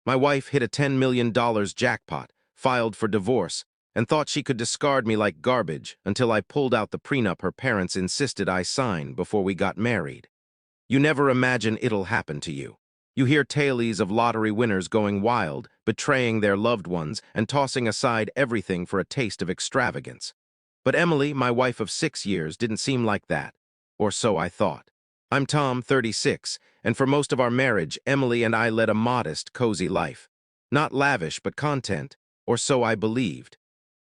My wife hit a $10 million jackpot, filed for divorce, and thought she could discard me like garbage until I pulled out the prenup her parents insisted I sign before we got married. You never imagine it'll happen to you. You hear tales of lottery winners going wild, betraying their loved ones, and tossing aside everything for a taste of extravagance. But Emily, my wife of 6 years, didn't seem like that. Or so I thought. I'm Tom, 36, and for most of our marriage, Emily and I led a modest, cozy life. Not lavish, but content, or so I believed.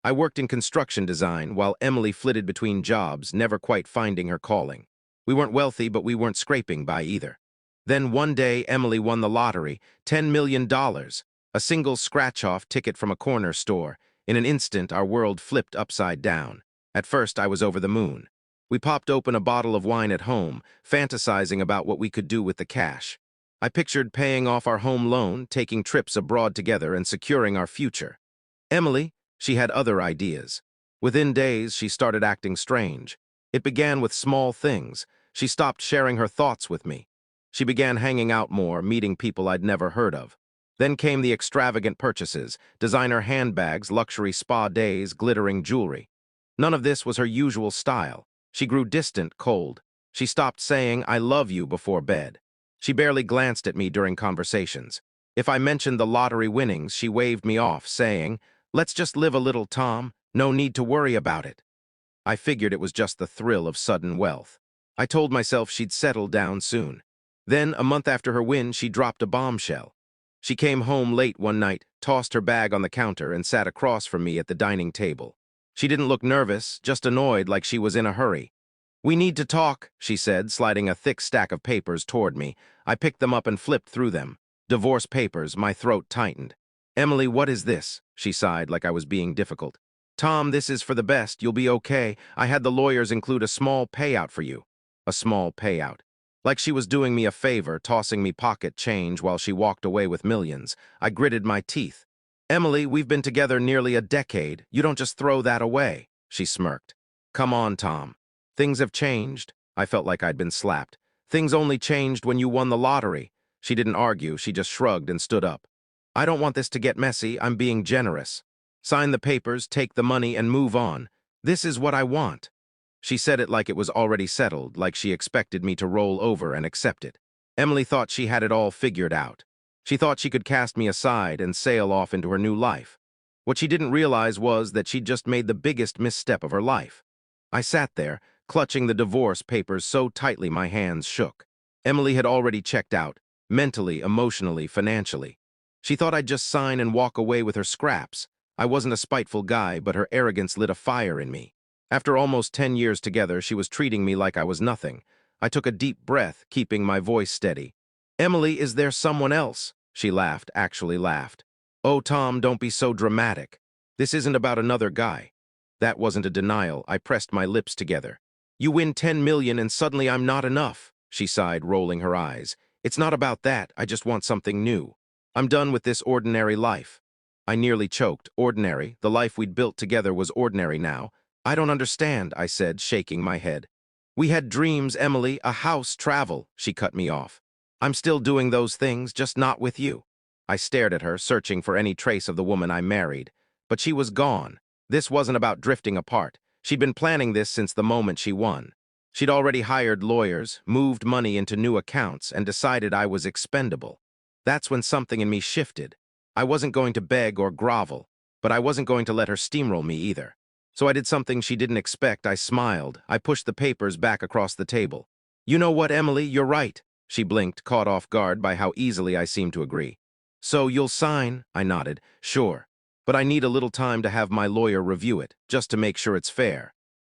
I worked in construction design while Emily flitted between jobs, never quite finding her calling. We weren't wealthy, but we weren't scraping by either. Then one day, Emily won the lottery, $10 million, a single scratch-off ticket from a corner store. In an instant, our world flipped upside down. At first, I was over the moon. We popped open a bottle of wine at home, fantasizing about what we could do with the cash. I pictured paying off our home loan, taking trips abroad together, and securing our future. Emily, she had other ideas. Within days, she started acting strange. It began with small things. She stopped sharing her thoughts with me. She began hanging out more, meeting people I'd never heard of. Then came the extravagant purchases, designer handbags, luxury spa days, glittering jewelry. None of this was her usual style. She grew distant, cold. She stopped saying, "I love you," before bed. She barely glanced at me during conversations. If I mentioned the lottery winnings, she waved me off, saying, "Let's just live a little, Tom. No need to worry about it." I figured it was just the thrill of sudden wealth. I told myself she'd settle down soon. Then, a month after her win, she dropped a bombshell. She came home late one night, tossed her bag on the counter, and sat across from me at the dining table. She didn't look nervous, just annoyed, like she was in a hurry. "We need to talk," she said, sliding a thick stack of papers toward me. I picked them up and flipped through them. Divorce papers. My throat tightened. "Emily, what is this?" she sighed, like I was being difficult. "Tom, this is for the best. You'll be okay. I had the lawyers include a small payout for you." A small payout. Like she was doing me a favor, tossing me pocket change while she walked away with millions. I gritted my teeth. "Emily, we've been together nearly a decade. You don't just throw that away," she smirked. "Come on, Tom. Things have changed." I felt like I'd been slapped. "Things only changed when you won the lottery." She didn't argue, she just shrugged and stood up. "I don't want this to get messy. I'm being generous. Sign the papers, take the money, and move on. This is what I want." She said it like it was already settled, like she expected me to roll over and accept it. Emily thought she had it all figured out. She thought she could cast me aside and sail off into her new life. What she didn't realize was that she'd just made the biggest misstep of her life. I sat there, clutching the divorce papers so tightly my hands shook. Emily had already checked out, mentally, emotionally, financially. She thought I'd just sign and walk away with her scraps. I wasn't a spiteful guy, but her arrogance lit a fire in me. After almost 10 years together, she was treating me like I was nothing. I took a deep breath, keeping my voice steady. "Emily, is there someone else?" She laughed, actually laughed. "Oh, Tom, don't be so dramatic. This isn't about another guy." That wasn't a denial. I pressed my lips together. "You win 10 million and suddenly I'm not enough," she sighed, rolling her eyes. "It's not about that. I just want something new. I'm done with this ordinary life." I nearly choked. Ordinary. The life we'd built together was ordinary now. "I don't understand," I said, shaking my head. "We had dreams, Emily, a house, travel." She cut me off. "I'm still doing those things, just not with you." I stared at her, searching for any trace of the woman I married. But she was gone. This wasn't about drifting apart. She'd been planning this since the moment she won. She'd already hired lawyers, moved money into new accounts, and decided I was expendable. That's when something in me shifted. I wasn't going to beg or grovel, but I wasn't going to let her steamroll me either. So I did something she didn't expect. I smiled. I pushed the papers back across the table. "You know what, Emily? You're right." She blinked, caught off guard by how easily I seemed to agree. "So you'll sign?" I nodded. "Sure. But I need a little time to have my lawyer review it, just to make sure it's fair."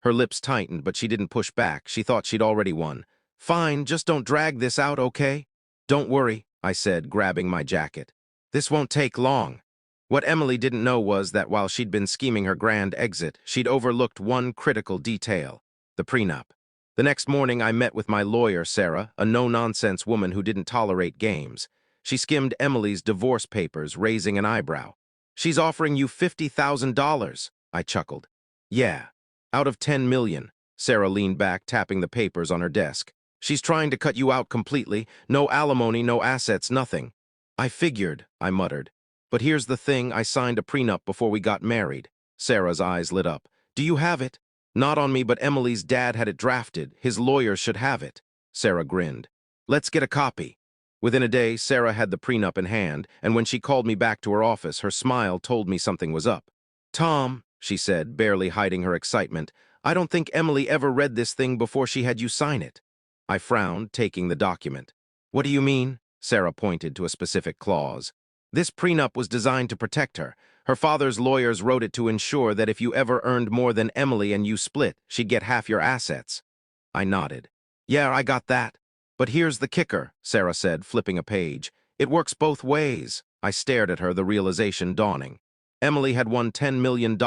Her lips tightened, but she didn't push back. She thought she'd already won. "Fine, just don't drag this out, okay?" "Don't worry," I said, grabbing my jacket. "This won't take long." What Emily didn't know was that while she'd been scheming her grand exit, she'd overlooked one critical detail: the prenup. The next morning, I met with my lawyer, Sarah, a no-nonsense woman who didn't tolerate games. She skimmed Emily's divorce papers, raising an eyebrow. "She's offering you $50,000. I chuckled. "Yeah. Out of 10 million. Sarah leaned back, tapping the papers on her desk. "She's trying to cut you out completely. No alimony, no assets, nothing." I figured, I muttered. But here's the thing, I signed a prenup before we got married. Sarah's eyes lit up. Do you have it? Not on me, but Emily's dad had it drafted. His lawyers should have it. Sarah grinned. Let's get a copy. Within a day, Sarah had the prenup in hand, and when she called me back to her office, her smile told me something was up. Tom, she said, barely hiding her excitement, I don't think Emily ever read this thing before she had you sign it. I frowned, taking the document. What do you mean? Sarah pointed to a specific clause. This prenup was designed to protect her. Her father's lawyers wrote it to ensure that if you ever earned more than Emily and you split, she'd get half your assets. I nodded. Yeah, I got that. But here's the kicker, Sarah said, flipping a page. It works both ways. I stared at her, the realization dawning. Emily had won $10 million.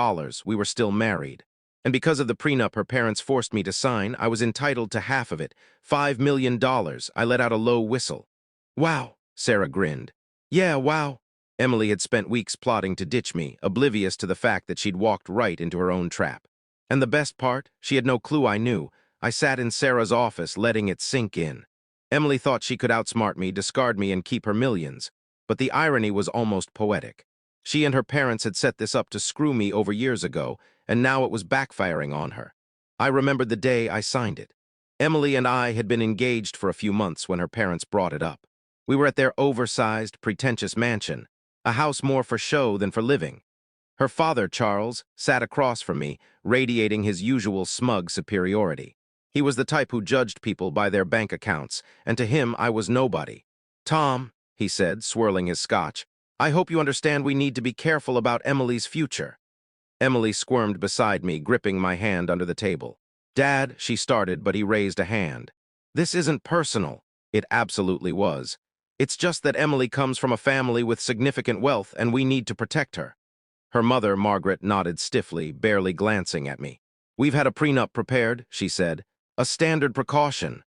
We were still married. And because of the prenup her parents forced me to sign, I was entitled to half of it, $5 million. I let out a low whistle. Wow, Sarah grinned. Yeah, wow. Emily had spent weeks plotting to ditch me, oblivious to the fact that she'd walked right into her own trap. And the best part, she had no clue I knew. I sat in Sarah's office, letting it sink in. Emily thought she could outsmart me, discard me, and keep her millions. But the irony was almost poetic. She and her parents had set this up to screw me over years ago, and now it was backfiring on her. I remembered the day I signed it. Emily and I had been engaged for a few months when her parents brought it up. We were at their oversized, pretentious mansion, a house more for show than for living. Her father, Charles, sat across from me, radiating his usual smug superiority. He was the type who judged people by their bank accounts, and to him I was nobody. Tom, he said, swirling his scotch, I hope you understand we need to be careful about Emily's future. Emily squirmed beside me, gripping my hand under the table. Dad, she started, but he raised a hand. This isn't personal. It absolutely was. It's just that Emily comes from a family with significant wealth, and we need to protect her. Her mother, Margaret, nodded stiffly, barely glancing at me. We've had a prenup prepared, she said. A standard precaution.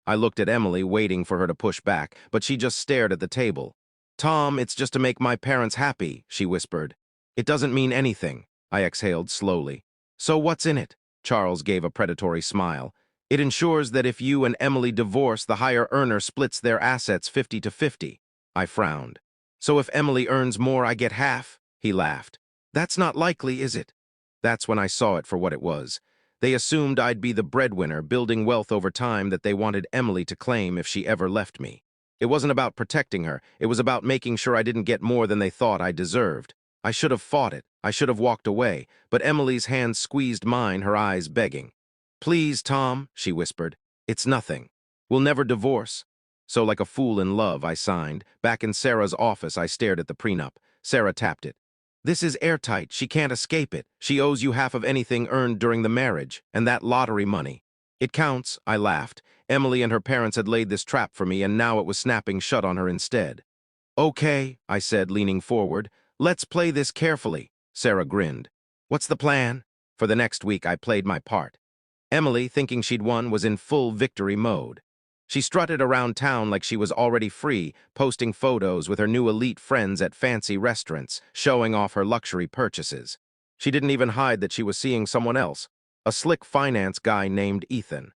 I looked at Emily, waiting for her to push back, but she just stared at the table. Tom, it's just to make my parents happy, she whispered. It doesn't mean anything. I exhaled slowly. So what's in it? Charles gave a predatory smile. It ensures that if you and Emily divorce, the higher earner splits their assets 50-50. I frowned. So if Emily earns more, I get half? He laughed. That's not likely, is it? That's when I saw it for what it was. They assumed I'd be the breadwinner, building wealth over time that they wanted Emily to claim if she ever left me. It wasn't about protecting her. It was about making sure I didn't get more than they thought I deserved. I should have fought it. I should have walked away, but Emily's hand squeezed mine, her eyes begging. Please, Tom, she whispered. It's nothing. We'll never divorce. So like a fool in love, I signed. Back in Sarah's office, I stared at the prenup. Sarah tapped it. This is airtight. She can't escape it. She owes you half of anything earned during the marriage, and that lottery money. It counts, I laughed. Emily and her parents had laid this trap for me, and now it was snapping shut on her instead. Okay, I said, leaning forward. Let's play this carefully. Sarah grinned. What's the plan? For the next week, I played my part. Emily, thinking she'd won, was in full victory mode. She strutted around town like she was already free, posting photos with her new elite friends at fancy restaurants, showing off her luxury purchases. She didn't even hide that she was seeing someone else, a slick finance guy named Ethan.